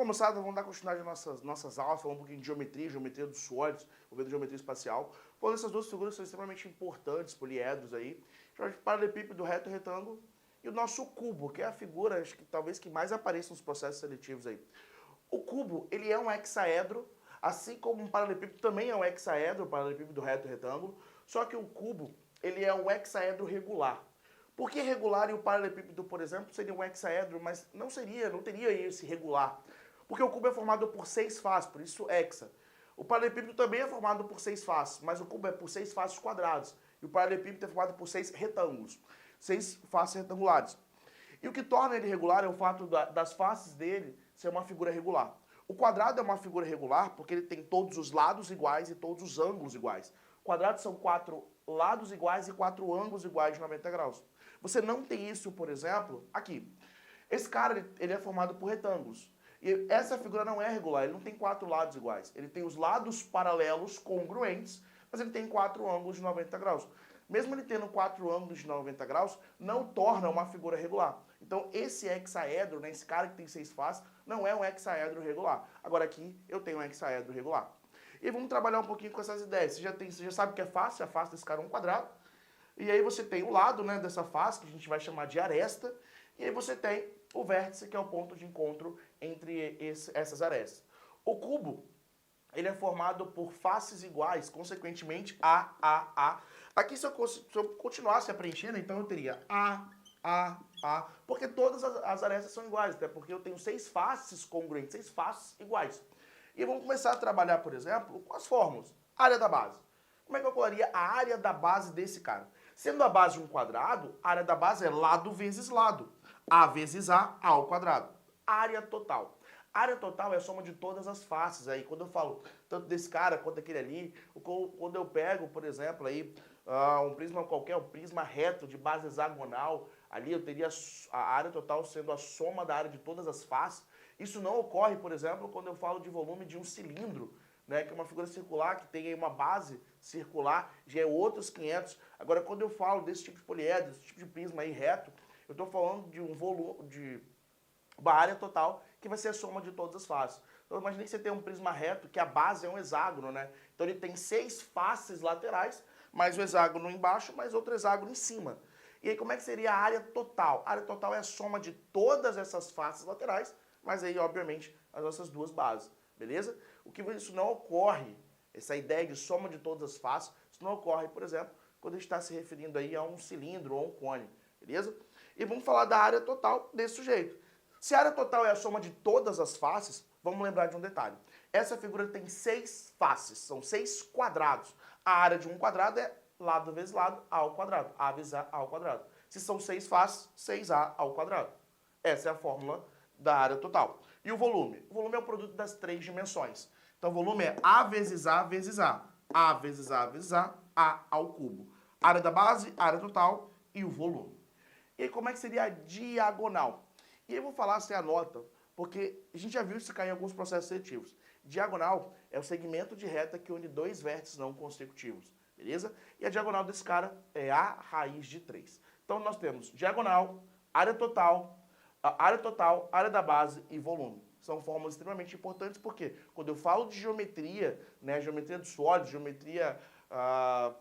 Bom, moçada, vamos dar continuidade às nossas aulas, falar um pouquinho de geometria, geometria dos sólidos, vendo geometria espacial. Bom, essas duas figuras são extremamente importantes, poliedros aí. O paralelepípedo, reto e retângulo. E o nosso cubo, que é a figura, acho que talvez que mais apareça nos processos seletivos aí. O cubo, ele é um hexaedro, assim como um paralelepípedo também é um hexaedro, o paralelepípedo reto e retângulo, só que o cubo, ele é um hexaedro regular. Por que regular e o paralelepípedo, por exemplo, seria um hexaedro, mas não teria esse regular? Porque o cubo é formado por 6 faces, por isso hexa. O paralelepípedo também é formado por 6 faces, mas o cubo é por 6 faces quadradas. E o paralelepípedo é formado por 6 retângulos, 6 faces retangulares. E o que torna ele regular é o fato das faces dele ser uma figura regular. O quadrado é uma figura regular porque ele tem todos os lados iguais e todos os ângulos iguais. Quadrados são 4 lados iguais e 4 ângulos iguais de 90 graus. Você não tem isso, por exemplo, aqui. Esse cara, ele é formado por retângulos. E essa figura não é regular, ele não tem 4 lados iguais. Ele tem os lados paralelos congruentes, mas ele tem 4 ângulos de 90 graus. Mesmo ele tendo 4 ângulos de 90 graus, não torna uma figura regular. Então, esse hexaedro, né, esse cara que tem 6 faces, não é um hexaedro regular. Agora aqui, eu tenho um hexaedro regular. E vamos trabalhar um pouquinho com essas ideias. Você já sabe que é face, a face desse cara é um quadrado. E aí você tem o lado, né, dessa face, que a gente vai chamar de aresta. E aí você tem o vértice, que é o ponto de encontro entre essas arestas. O cubo, ele é formado por faces iguais, consequentemente A. Aqui, se eu continuasse a preencher, então eu teria A, porque todas as arestas são iguais, até porque eu tenho 6 faces congruentes, 6 faces iguais. E vamos começar a trabalhar, por exemplo, com as fórmulas. Área da base. Como é que eu colocaria a área da base desse cara? Sendo a base um quadrado, a área da base é lado vezes lado. A vezes A ao quadrado. Área total. Área total é a soma de todas as faces. Aí, quando eu falo tanto desse cara quanto daquele ali, quando eu pego, por exemplo, aí, um prisma qualquer, um prisma reto de base hexagonal, ali eu teria a área total sendo a soma da área de todas as faces. Isso não ocorre, por exemplo, quando eu falo de volume de um cilindro, né, que é uma figura circular que tem aí uma base circular, já é outros 500. Agora, quando eu falo desse tipo de poliedro, desse tipo de prisma aí reto, eu estou falando de um volume, de uma área total que vai ser a soma de todas as faces. Então, imagine que você tem um prisma reto, que a base é um hexágono, né? Então, ele tem 6 faces laterais, mais o hexágono embaixo, mais outro hexágono em cima. E aí, como é que seria a área total? A área total é a soma de todas essas faces laterais, mas aí, obviamente, as nossas duas bases, beleza? O que isso não ocorre, essa ideia de soma de todas as faces, isso não ocorre, por exemplo, quando a gente está se referindo aí a um cilindro ou um cone, beleza? E vamos falar da área total desse sujeito. Se a área total é a soma de todas as faces, vamos lembrar de um detalhe. Essa figura tem 6 faces, são 6 quadrados. A área de um quadrado é lado vezes lado, A ao quadrado. A vezes A ao quadrado. Se são 6 faces, 6A ao quadrado. Essa é a fórmula da área total. E o volume? O volume é o produto das 3 dimensões. Então, o volume é A vezes A vezes A. A vezes A vezes A ao cubo. Área da base, área total e o volume. E aí, como é que seria a diagonal? E aí eu vou falar, você anota, porque a gente já viu isso cair em alguns processos seletivos. Diagonal é o segmento de reta que une 2 vértices não consecutivos, beleza? E a diagonal desse cara é A raiz de 3. Então nós temos diagonal, área total, área da base e volume. São fórmulas extremamente importantes porque quando eu falo de geometria, né, geometria dos sólidos, geometria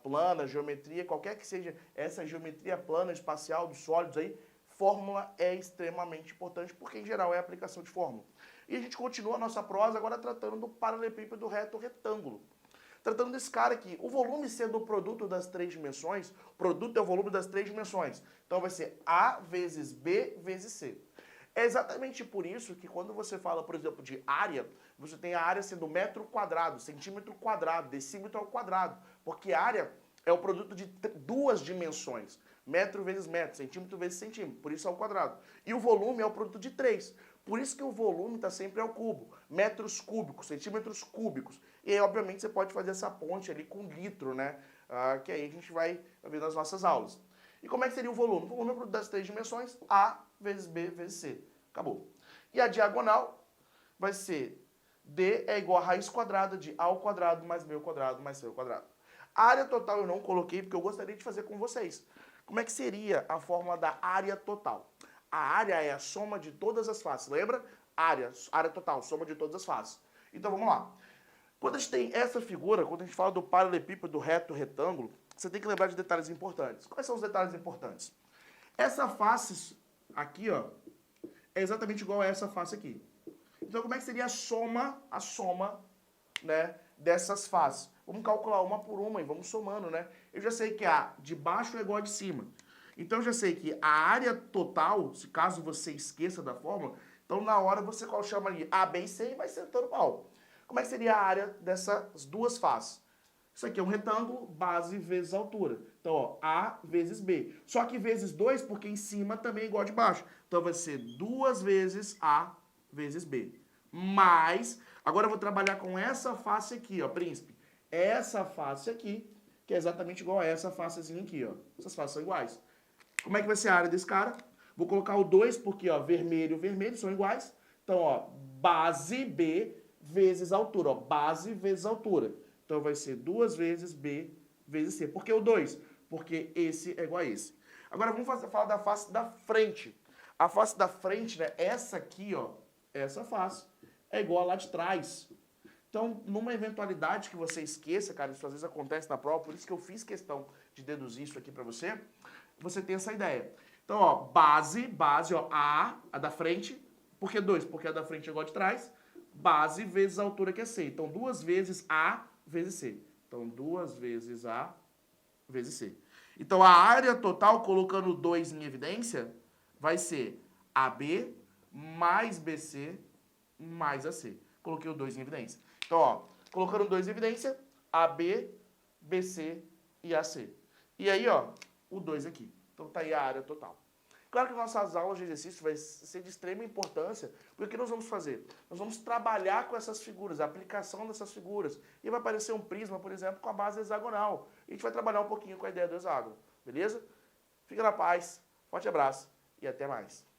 plana, geometria, qualquer que seja essa geometria plana espacial dos sólidos aí, fórmula é extremamente importante, porque em geral é a aplicação de fórmula. E a gente continua a nossa prosa agora tratando do paralelepípedo reto retângulo. Tratando desse cara aqui, o volume sendo o produto das 3 dimensões, o produto é o volume das 3 dimensões. Então vai ser A vezes B vezes C. É exatamente por isso que quando você fala, por exemplo, de área, você tem a área sendo metro quadrado, centímetro quadrado, decímetro ao quadrado, porque área é o produto de 2 dimensões. Metro vezes metro, centímetro vezes centímetro, por isso é ao quadrado. E o volume é o produto de 3. Por isso que o volume está sempre ao cubo. Metros cúbicos, centímetros cúbicos. E aí, obviamente, você pode fazer essa ponte ali com litro, né? Que aí a gente vai ver nas nossas aulas. E como é que seria o volume? O volume é o produto das 3 dimensões, A vezes B vezes C. Acabou. E a diagonal vai ser D é igual a raiz quadrada de A ao quadrado mais B ao quadrado mais C ao quadrado. A área total eu não coloquei porque eu gostaria de fazer com vocês. Como é que seria a fórmula da área total? A área é a soma de todas as faces. Lembra? área total, soma de todas as faces. Então vamos lá. Quando a gente tem essa figura, quando a gente fala do paralelepípedo, do reto, retângulo, você tem que lembrar de detalhes importantes. Quais são os detalhes importantes? Essa face aqui, ó, é exatamente igual a essa face aqui. Então como é que seria a soma, né, dessas faces? Vamos calcular uma por uma e vamos somando, né? Eu já sei que a de baixo é igual a de cima. Então eu já sei que a área total, se caso você esqueça da fórmula, então na hora você chama ali A, B e C e vai sentando pau. Como é que seria a área dessas duas faces? Isso aqui é um retângulo, base vezes altura. Então, ó, A vezes B. Só que vezes 2, porque em cima também é igual de baixo. Então vai ser 2 vezes A vezes B. Mais, agora eu vou trabalhar com essa face aqui, ó, príncipe. Essa face aqui, que é exatamente igual a essa facezinha aqui, ó. Essas faces são iguais. Como é que vai ser a área desse cara? Vou colocar o 2, porque, ó, vermelho e vermelho são iguais. Então, ó, base B vezes altura, ó, base vezes altura. Então vai ser 2 vezes B vezes C. Por que o 2? Porque esse é igual a esse. Agora vamos falar da face da frente. A face da frente, né, essa aqui, ó, essa face, é igual a lá de trás. Então, numa eventualidade que você esqueça, cara, isso às vezes acontece na prova, por isso que eu fiz questão de deduzir isso aqui pra você, você tem essa ideia. Então, ó, base, ó, a da frente. Por que 2? Porque a da frente é igual a de trás. Base vezes a altura que é C. Então, 2 vezes A vezes C. Então, 2 vezes A vezes C. Então, a área total, colocando 2 em evidência, vai ser AB mais BC mais AC. Coloquei o 2 em evidência. Então, ó, colocando 2 em evidência, AB, BC e AC. E aí, ó, o 2 aqui. Então, tá aí a área total. Claro que nossas aulas de exercício vai ser de extrema importância, porque o que nós vamos fazer? Nós vamos trabalhar com essas figuras, a aplicação dessas figuras. E vai aparecer um prisma, por exemplo, com a base hexagonal. E a gente vai trabalhar um pouquinho com a ideia do hexágono, beleza? Fica na paz, forte abraço e até mais.